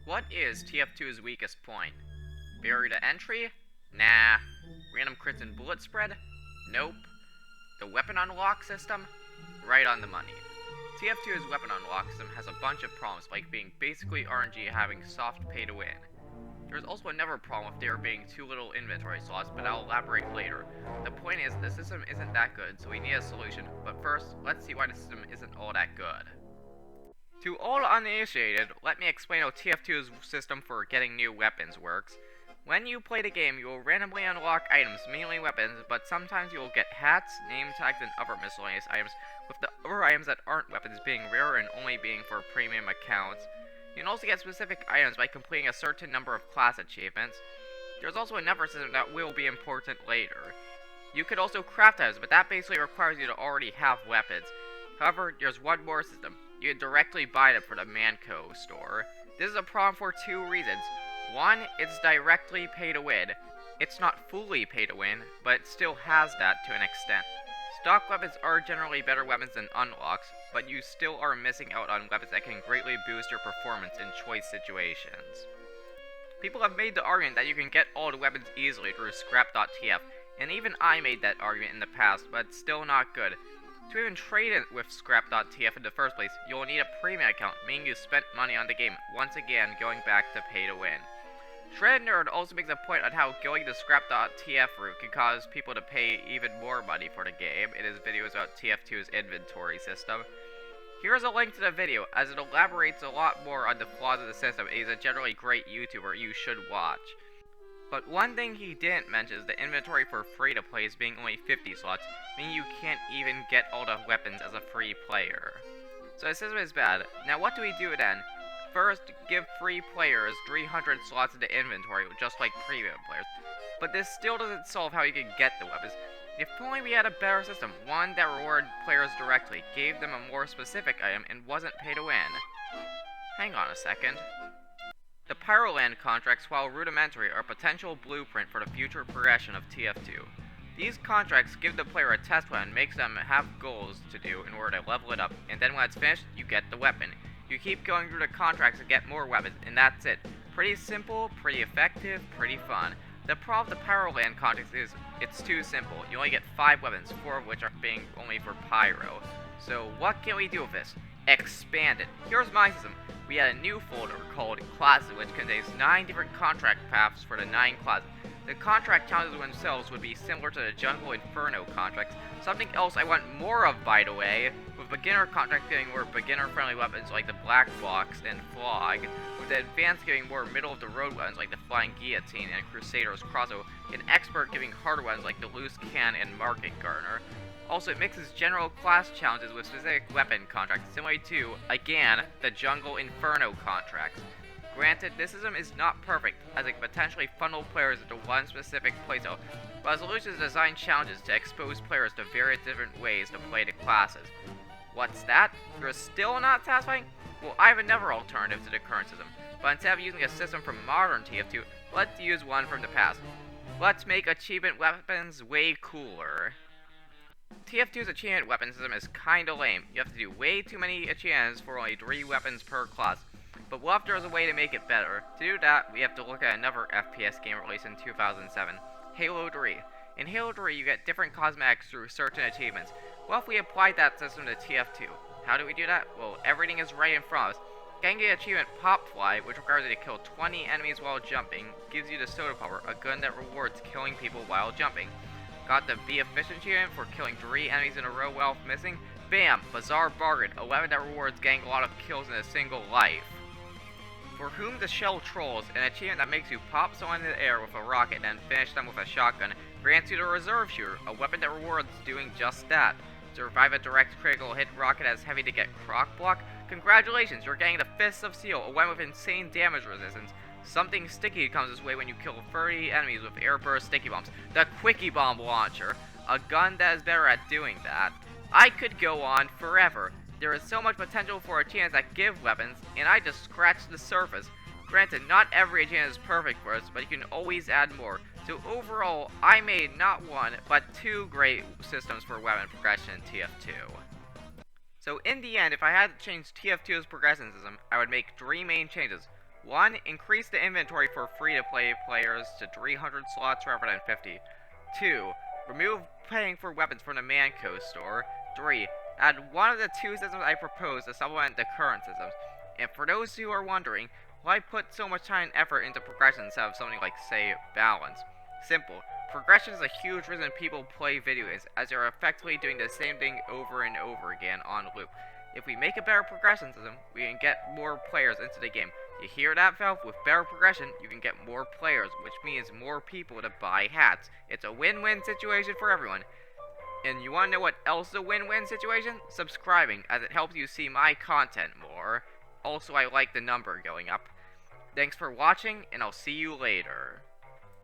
What is TF2's weakest point? Barrier to entry? Nah. Random crits and bullet spread? Nope. The weapon unlock system? Right on the money. TF2's weapon unlock system has a bunch of problems, like being basically RNG having soft pay to win. There's also another problem with there being too little inventory slots, but I'll elaborate later. The point is, the system isn't that good, so we need a solution, but first, let's see why the system isn't all that good. To all uninitiated, let me explain how TF2's system for getting new weapons works. When you play the game, you will randomly unlock items, mainly weapons, but sometimes you will get hats, name tags, and other miscellaneous items, with the other items that aren't weapons being rare and only being for premium accounts. You can also get specific items by completing a certain number of class achievements. There's also another system that will be important later. You could also craft items, but that basically requires you to already have weapons. However, there's one more system. You can directly buy them for the Manco store. This is a problem for two reasons. One, it's directly pay to win. It's not fully pay to win, but it still has that to an extent. Stock weapons are generally better weapons than unlocks, but you still are missing out on weapons that can greatly boost your performance in choice situations. People have made the argument that you can get all the weapons easily through scrap.tf, and even I made that argument in the past, but it's still not good. To even trade it with scrap.tf in the first place, you'll need a premium account, meaning you spent money on the game, once again going back to pay to win. Shredded Nerd also makes a point on how going the scrap.tf route can cause people to pay even more money for the game in his videos about TF2's inventory system. Here's a link to the video, as it elaborates a lot more on the flaws of the system, and he's a generally great YouTuber you should watch. But one thing he didn't mention is the inventory for free-to-plays being only 50 slots, meaning you can't even get all the weapons as a free player. So the system is bad. Now what do we do then? First, give free players 300 slots in the inventory, just like premium players. But this still doesn't solve how you can get the weapons. If only we had a better system, one that rewarded players directly, gave them a more specific item, and wasn't pay to win. Hang on a second. The Pyroland contracts, while rudimentary, are a potential blueprint for the future progression of TF2. These contracts give the player a test weapon and makes them have goals to do in order to level it up, and then when it's finished, you get the weapon. You keep going through the contracts to get more weapons, and that's it. Pretty simple, pretty effective, pretty fun. The problem with the Pyroland contracts is, it's too simple. You only get 5 weapons, 4 of which are being only for Pyro. So what can we do with this? Expand it. Here's my system. We had a new folder called Classes, which contains 9 different contract paths for the 9 classes. The contract challenges themselves would be similar to the Jungle Inferno contracts. Something else I want more of, by the way, with beginner contracts giving more beginner-friendly weapons like the Black Box and Flog, with the advanced giving more middle-of-the-road weapons like the Flying Guillotine and Crusader's Crossbow, and expert giving harder weapons like the Loose Cannon and Market Gardener. Also, it mixes general class challenges with specific weapon contracts, similar to, again, the Jungle Inferno contracts. Granted, this system is not perfect, as it can potentially funnel players into one specific playstyle, but a solution is to design challenges to expose players to various different ways to play the classes. What's that? You're still not satisfying? Well, I have another alternative to the current system, but instead of using a system from modern TF2, let's use one from the past. Let's make achievement weapons way cooler. TF2's achievement weapon system is kinda lame. You have to do way too many achievements for only 3 weapons per class. But what if there's a way to make it better? To do that, we have to look at another FPS game released in 2007, Halo 3. In Halo 3, you get different cosmetics through certain achievements. What if we applied that system to TF2? How do we do that? Well, everything is right in front of us. Getting the achievement Pop Fly, which requires you to kill 20 enemies while jumping, gives you the Soda Popper, a gun that rewards killing people while jumping. Got the Be Efficient achievement for killing 3 enemies in a row while missing? Bam! Bizarre Bargain, a weapon that rewards getting a lot of kills in a single life. For Whom the Shell Trolls, an achievement that makes you pop someone in the air with a rocket and finish them with a shotgun, grants you the Reserve Shooter, a weapon that rewards doing just that. To revive a direct critical hit rocket as heavy to get Croc Block? Congratulations, you're getting the Fists of Steel, a weapon with insane damage resistance. Something sticky comes this way when you kill 30 enemies with airburst sticky bombs. The Quickie Bomb Launcher, a gun that is better at doing that. I could go on forever. There is so much potential for achievements that give weapons, and I just scratched the surface. Granted, not every achievement is perfect for us, but you can always add more. So overall, I made not one, but 2 great systems for weapon progression in TF2. So in the end, if I had to change TF2's progression system, I would make 3 main changes. 1. Increase the inventory for free-to-play players to 300 slots rather than 50. 2. Remove paying for weapons from the Manco store. 3. Add one of the two systems I propose to supplement the current systems. And for those who are wondering, why put so much time and effort into progression instead of something like, say, balance? Simple. Progression is a huge reason people play video games, as they're effectively doing the same thing over and over again on loop. If we make a better progression system, we can get more players into the game. You hear that, Valve? With better progression, you can get more players, which means more people to buy hats. It's a win-win situation for everyone. And you want to know what else is a win-win situation? Subscribing, as it helps you see my content more. Also, I like the number going up. Thanks for watching, and I'll see you later.